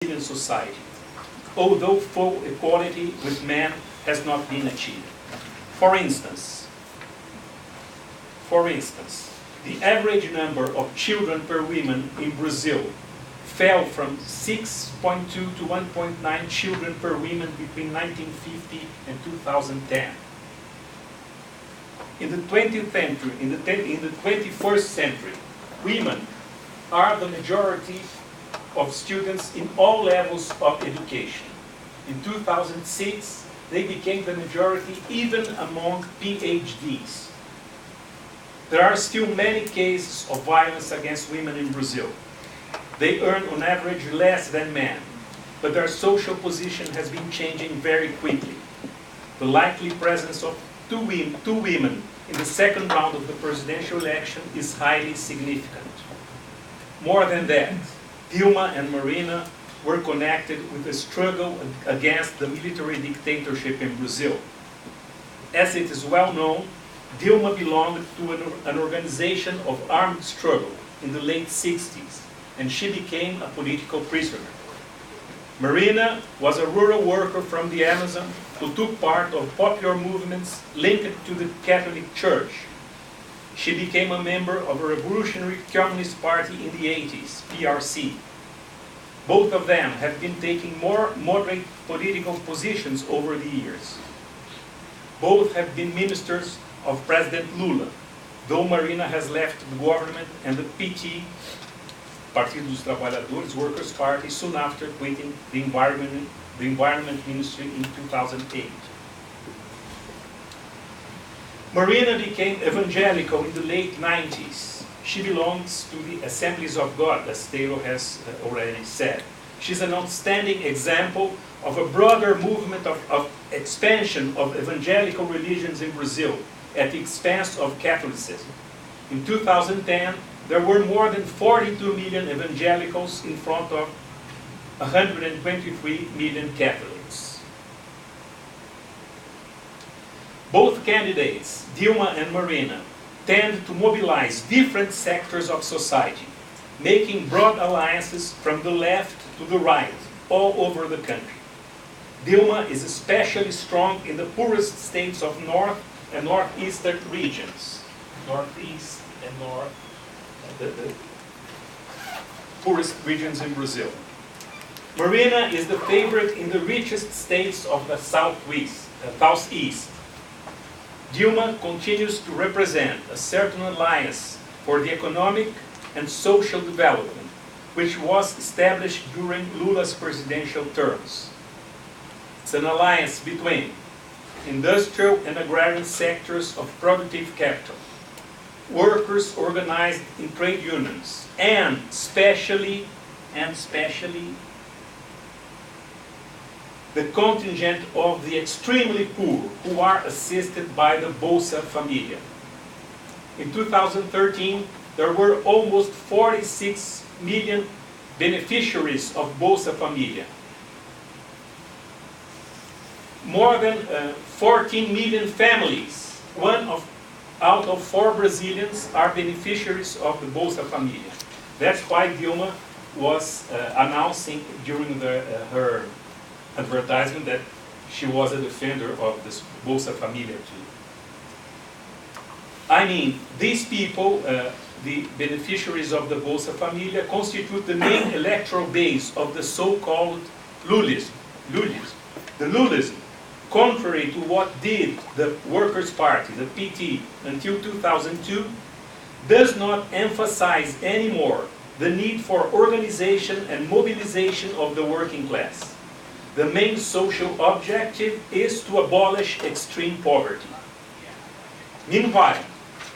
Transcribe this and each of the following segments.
Brazilian society, although full equality with men has not been achieved. For instance, the average number of children per woman in Brazil fell from 6.2 to 1.9 children per woman between 1950 and 2010. In the 20th century, in the 21st century, women are the majority of students in all levels of education. In 2006, they became the majority even among PhDs. There are still many cases of violence against women in Brazil. They earn on average less than men, but their social position has been changing very quickly. The likely presence of two women in the second round of the presidential election is highly significant. More than that, Dilma and Marina were connected with the struggle against the military dictatorship in Brazil. As it is well known, Dilma belonged to an organization of armed struggle in the late 60s, and she became a political prisoner. Marina was a rural worker from the Amazon who took part of popular movements linked to the Catholic Church. She became a member of a revolutionary Communist Party in the 80s, PRC. Both of them have been taking more moderate political positions over the years. Both have been ministers of President Lula, though Marina has left the government and the PT, Partido dos Trabalhadores, Workers' Party, soon after quitting the Environment Ministry in 2008. Marina became evangelical in the late 90s. She belongs to the Assemblies of God, as Taylor has already said. She's an outstanding example of a broader movement of expansion of evangelical religions in Brazil at the expense of Catholicism. In 2010, there were more than 42 million evangelicals in front of 123 million Catholics. Both candidates, Dilma and Marina, tend to mobilize different sectors of society, making broad alliances from the left to the right, all over the country. Dilma is especially strong in the poorest states of North and Northeastern regions. Northeast and North, the poorest regions in Brazil. Marina is the favorite in the richest states of the Southeast. Dilma continues to represent a certain alliance for the economic and social development, which was established during Lula's presidential terms. It's an alliance between industrial and agrarian sectors of productive capital, workers organized in trade unions, and especially the contingent of the extremely poor who are assisted by the Bolsa Família. In 2013, there were almost 46 million beneficiaries of Bolsa Família. More than 14 million families, out of 4 Brazilians, are beneficiaries of the Bolsa Família. That's why Dilma was announcing during her advertisement that she was a defender of this Bolsa Família too. I mean, these people, the beneficiaries of the Bolsa Família, constitute the main electoral base of the so-called Lulism. The Lulism, contrary to what did the Workers' Party, the PT, until 2002, does not emphasize anymore the need for organization and mobilization of the working class. The main social objective is to abolish extreme poverty. Meanwhile,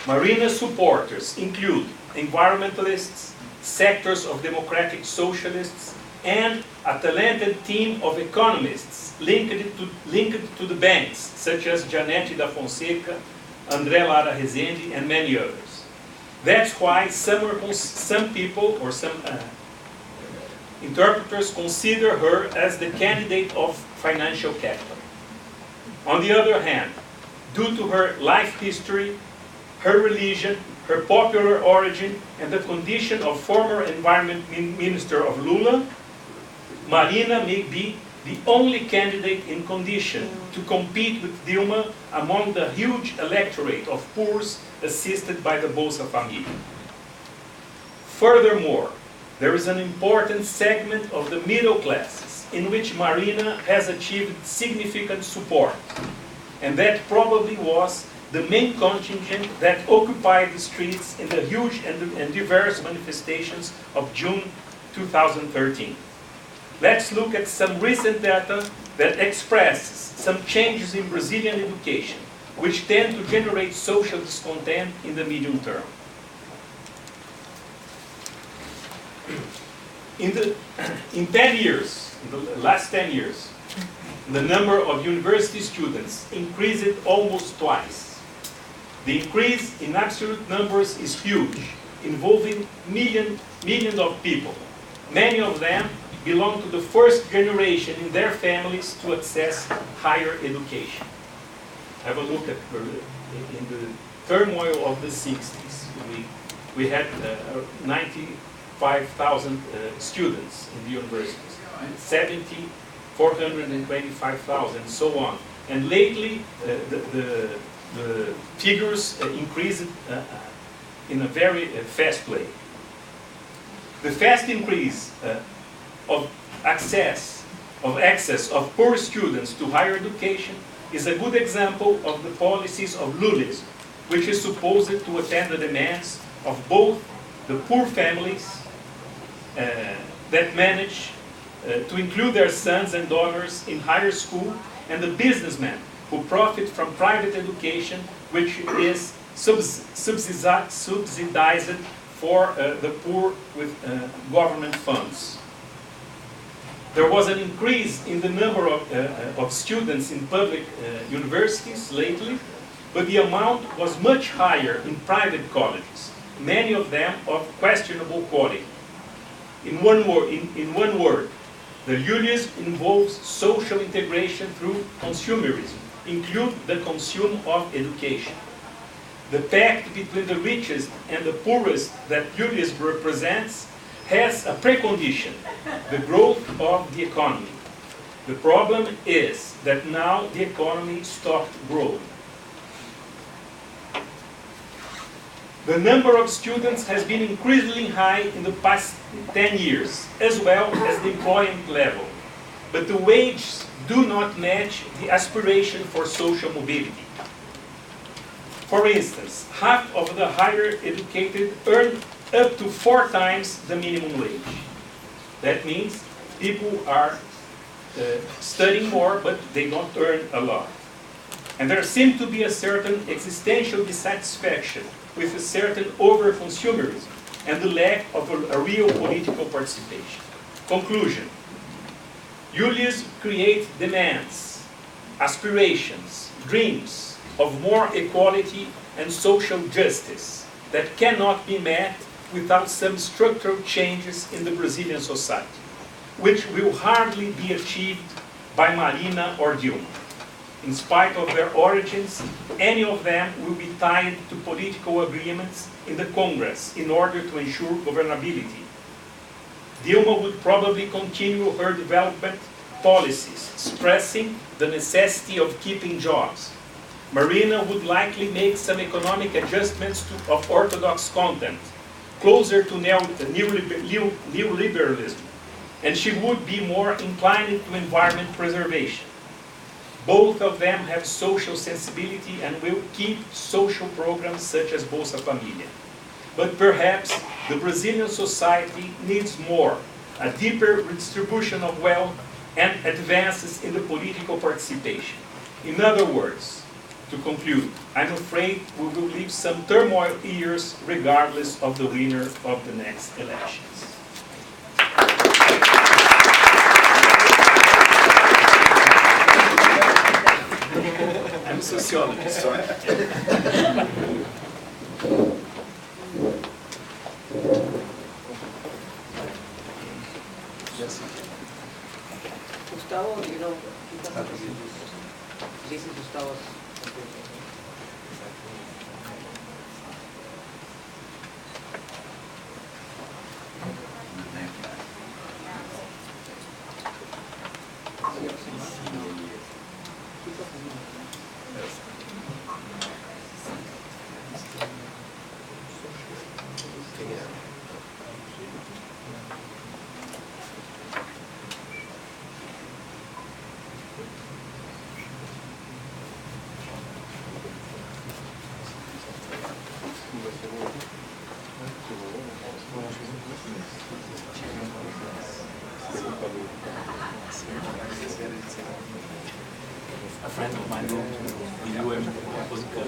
Marina's supporters include environmentalists, sectors of democratic socialists, and a talented team of economists linked to the banks, such as Janete da Fonseca, André Lara Rezende, and many others. That's why some people, or some interpreters, consider her as the candidate of financial capital. On the other hand, due to her life history, her religion, her popular origin, and the condition of former environment minister of Lula, Marina may be the only candidate in condition to compete with Dilma among the huge electorate of poors assisted by the Bolsa Família. Furthermore, there is an important segment of the middle classes in which Marina has achieved significant support, and that probably was the main contingent that occupied the streets in the huge and diverse manifestations of June 2013. Let's look at some recent data that expresses some changes in Brazilian education, which tend to generate social discontent in the medium term. In 10 years, in the last 10 years, the number of university students increased almost twice. The increase in absolute numbers is huge, involving millions of people. Many of them belong to the first generation in their families to access higher education. Have a look at in the turmoil of the 60s. We had 95,000 students in the universities, 70, 425,000, so on. And lately, the figures increased in a very fast way. The fast increase of access of poor students to higher education is a good example of the policies of Lulism, which is supposed to attend the demands of both the poor families that manage to include their sons and daughters in higher school, and the businessmen who profit from private education, which is subsidized for the poor with government funds. There was an increase in the number of students in public universities lately, but the amount was much higher in private colleges, many of them of questionable quality. In one word, the Julius involves social integration through consumerism, include the consume of education. The pact between the richest and the poorest that Julius represents has a precondition, the growth of the economy. The problem is that now the economy stopped growing. The number of students has been increasingly high in the past 10 years, as well as the employment level. But the wages do not match the aspiration for social mobility. For instance, half of the higher educated earn up to 4 times the minimum wage. That means people are studying more, but they don't earn a lot. And there seems to be a certain existential dissatisfaction with a certain over-consumerism and the lack of a real political participation. Conclusion. Julius creates demands, aspirations, dreams of more equality and social justice that cannot be met without some structural changes in the Brazilian society, which will hardly be achieved by Marina or Dilma. In spite of their origins, any of them will be tied to political agreements in the Congress in order to ensure governability. Dilma would probably continue her development policies, stressing the necessity of keeping jobs. Marina would likely make some economic adjustments of orthodox content, closer to neoliberalism, and she would be more inclined to environment preservation. Both of them have social sensibility and will keep social programs such as Bolsa Família. But perhaps the Brazilian society needs more, a deeper redistribution of wealth and advances in the political participation. In other words, to conclude, I'm afraid we will live some turmoil years regardless of the winner of the next elections. I'm a sociologist, sorry. Gustavo, you know, this is Gustavo's. A friend of mine wrote you and was good.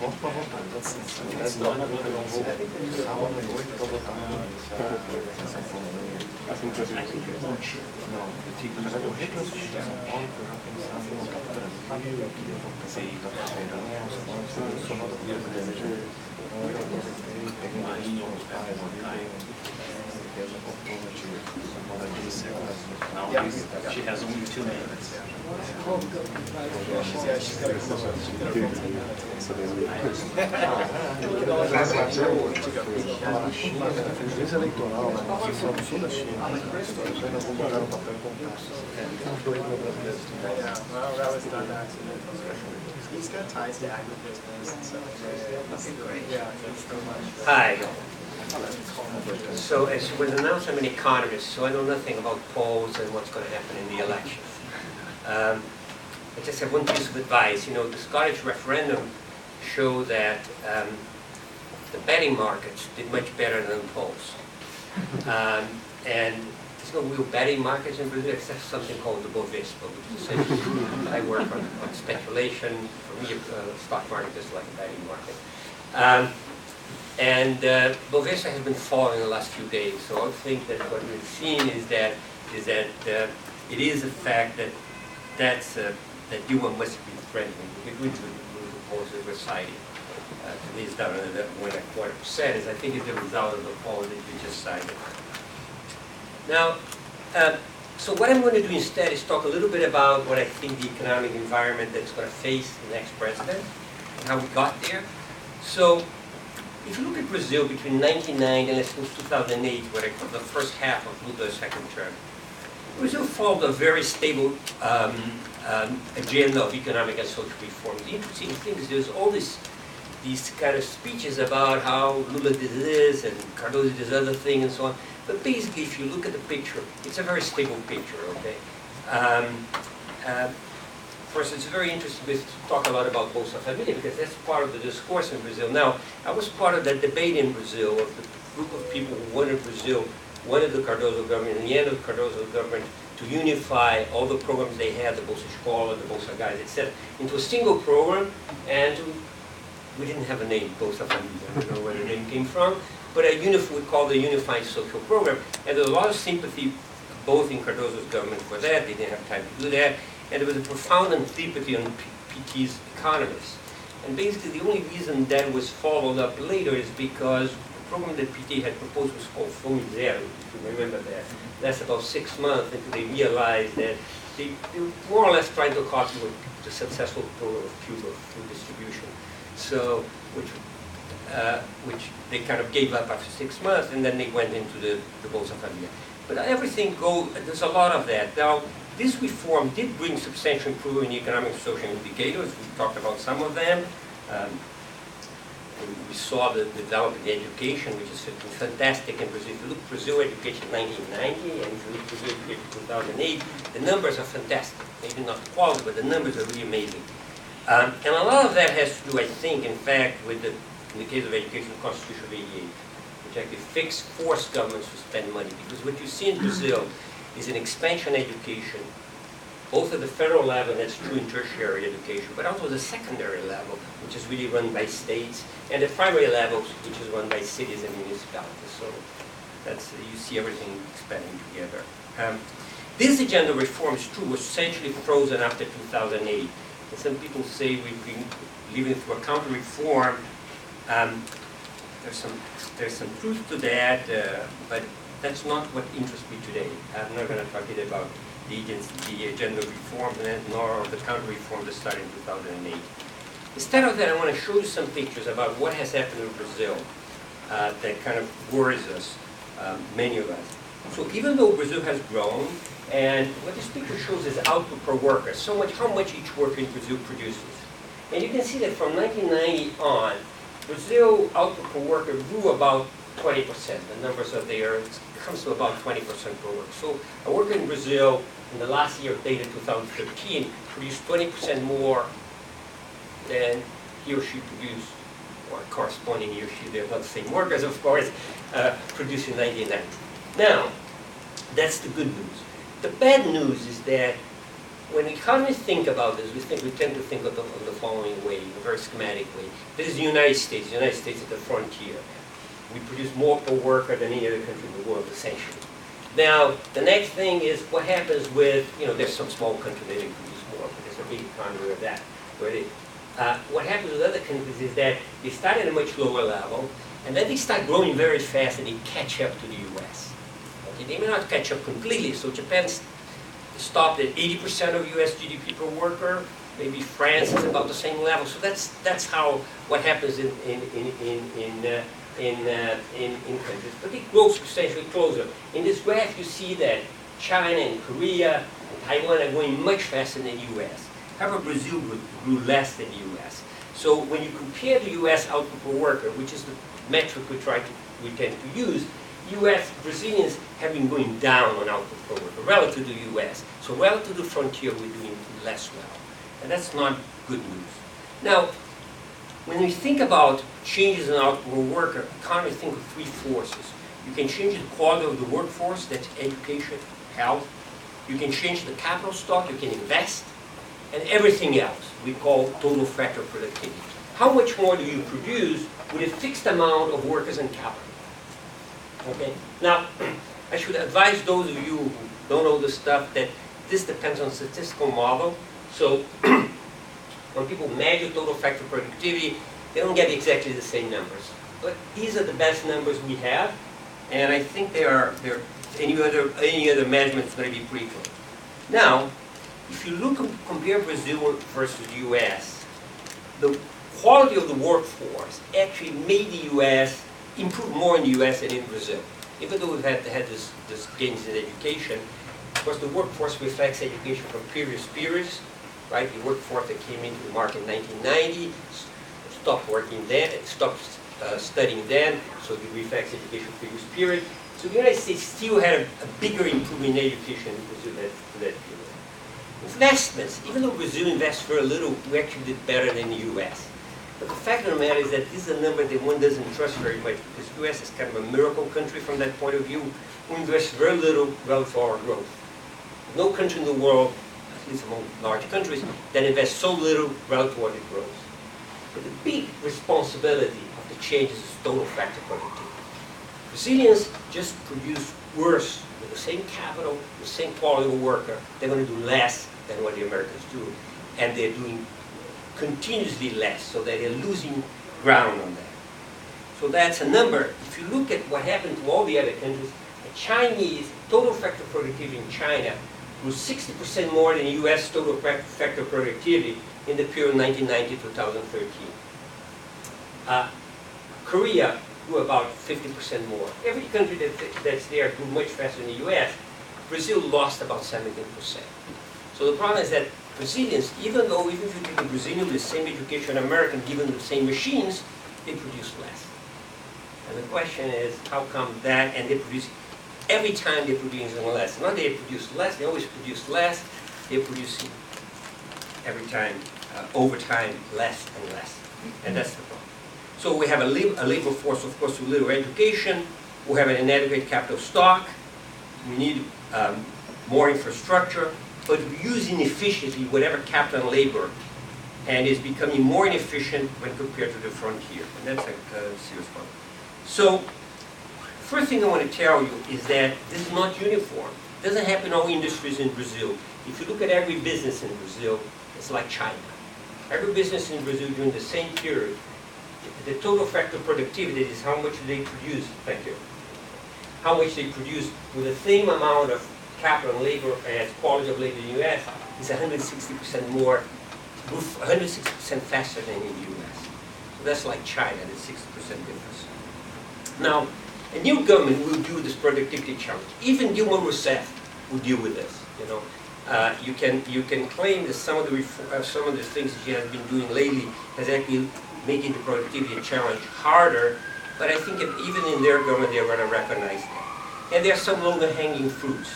Now she has only 2 minutes. She's got He's got ties to agribusiness, so yeah, thanks so much. Hi. So as was announced, I'm an economist, so I know nothing about polls and what's going to happen in the election. I just have one piece of advice. You know, the Scottish referendum showed that the betting markets did much better than the polls. And there's no real betting markets in Brazil except something called the Bovespa, which is essentially, I work on speculation. For me, the stock market is like a betting market. Bovespa has been falling the last few days, so I think that what we've seen is that it is a fact that that Dilma must be threatening. We agree with the polls that we're citing. To me, it's down to 1.25%. Is I think is the result of the poll that we just cited. Now, so what I'm going to do instead is talk a little bit about what I think the economic environment that's going to face the next president and how we got there. So, if you look at Brazil between 1990 and let's go 2008, where the first half of Lula's second term, Brazil followed a very stable agenda of economic and social reform. The interesting thing is there's all these kind of speeches about how Lula did this and Cardoso did this other thing and so on. But basically, if you look at the picture, it's a very stable picture, okay? First, it's very interesting to talk a lot about Bolsa Família because that's part of the discourse in Brazil. Now, I was part of that debate in Brazil of the group of people who wanted Brazil, wanted the Cardoso government, and the end of the Cardoso government to unify all the programs they had, the Bolsa Escola, the Bolsa Gás, etc., into a single program, and we didn't have a name, Bolsa Família, I don't know where the name came from, but we called it a unified social program, and there's a lot of sympathy both in Cardoso's government for that. They didn't have time to do that. And there was a profound antipathy on PT's economists. And basically the only reason that was followed up later is because the program that PT had proposed was called Fome Zero, if you remember that. That's about 6 months until they realized that they were more or less trying to copy the successful program of Cuba, food distribution. So, which they kind of gave up after 6 months, and then they went into the Bolsa Família. But everything there's a lot of that. Now, this reform did bring substantial improvement in economic and social indicators. We talked about some of them. We saw the development in education, which is fantastic in Brazil. If you look at Brazil education in 1990, and if you look at Brazil education in 2008, the numbers are fantastic. Maybe not the quality, but the numbers are really amazing. And a lot of that has to do, I think, in fact, with in the case of education, the Constitution of '88, which actually forced governments to spend money. Because what you see in Brazil is an expansion education, both at the federal level, and that's true in tertiary education, but also the secondary level, which is really run by states, and the primary level, which is run by cities and municipalities. So you see everything expanding together. This agenda of reform is true, was essentially frozen after 2008. And some people say we've been living through a counter-reform. There's some truth to that, but that's not what interests me today. I'm not going to talk about the agenda reform nor the counter-reform that started in 2008. Instead of that, I want to show you some pictures about what has happened in Brazil that kind of worries us, many of us. So even though Brazil has grown, and what this picture shows is output per worker, how much each worker in Brazil produces. And you can see that from 1990 on, Brazil output per worker grew about 20%. The numbers are there. It comes to about 20% per worker. So a worker in Brazil in the last year of data 2013 produced 20% more than he or she produced, or corresponding he or she, they're not the same workers, of course, produced in 1990. Now, that's the good news. The bad news is that when economists think about this, we tend to think of the following way, in a very schematic way. This is the United States. The United States is the frontier. We produce more per worker than any other country in the world, essentially. Now, the next thing is what happens with, there's some small countries that produce more, but there's a big economy of that. What happens with other countries is that they start at a much lower level, and then they start growing very fast and they catch up to the US. Okay, they may not catch up completely, so Japan stopped at 80% of US GDP per worker, maybe France is about the same level, so that's how what happens in countries, but it grows substantially closer. In this graph you see that China and Korea and Taiwan are going much faster than the US. However, Brazil grew less than the US. So when you compare the US output per worker, which is the metric we tend to use, Brazilians have been going down on output per worker relative to the US. So relative to the frontier, we're doing less well. And that's not good news. Now, when we think about changes in output per worker, economists think of three forces. You can change the quality of the workforce, that's education, health. You can change the capital stock, you can invest, and everything else we call total factor productivity. How much more do you produce with a fixed amount of workers and capital? Okay. Now, I should advise those of you who don't know this stuff that this depends on statistical model. So when people measure total factor productivity, they don't get exactly the same numbers. But these are the best numbers we have, and I think any other measurement is going to be pretty close. Now, if you compare Brazil versus the US, the quality of the workforce actually made the US improve more in the US than in Brazil. Even though we've had this gains in education, of course the workforce reflects education from previous periods, right? The workforce that came into the market in 1990, stopped working then, stopped studying then, so it reflects education from previous period. So the United States still had a bigger improvement in education in Brazil than that period. Investments, even though Brazil invests very little, we actually did better than the US. But the fact of the matter is that this is a number that one doesn't trust very much, because the US is kind of a miracle country from that point of view. We invest very little relative to our growth. No country in the world, at least among large countries, that invests so little relative to what it grows. But the big responsibility of the changes is total factor productivity. Brazilians just produce worse with the same capital, the same quality of worker. They're going to do less than what the Americans do, and they're doing continuously less, so that they're losing ground on that. So that's a number. If you look at what happened to all the other countries, the Chinese total factor productivity in China grew 60% more than US total factor productivity in the period 1990 to 2013. Korea grew about 50% more. Every country that's there grew much faster than the US. Brazil lost about 17%. So the problem is that Brazilians, even if you give a Brazilian with the same education American, given the same machines, they produce less. And the question is, how come that, and they produce, every time they're producing less. Not they produce less, they always produce less, they're producing every time, over time, less and less. And that's the problem. So we have a labor force, of course, with little education, we have an inadequate capital stock, we need more infrastructure, but we're using efficiently whatever capital and labor, and is becoming more inefficient when compared to the frontier. And that's a serious problem. So, first thing I want to tell you is that this is not uniform. It doesn't happen in all industries in Brazil. If you look at every business in Brazil, it's like China. Every business in Brazil during the same period, the total factor of productivity is how much they produce, thank you, how much they produce with the same amount of capital and labor as quality of labor in the US is 160% more, 160% faster than in the US. So that's like China, the 60% difference. Now, A new government will do this productivity challenge. Even Dilma Rousseff will deal with this. You know, you can claim that some of the things that she has been doing lately has actually making the productivity challenge harder. But I think if even in their government they're going to recognize that. And there are some longer hanging fruits.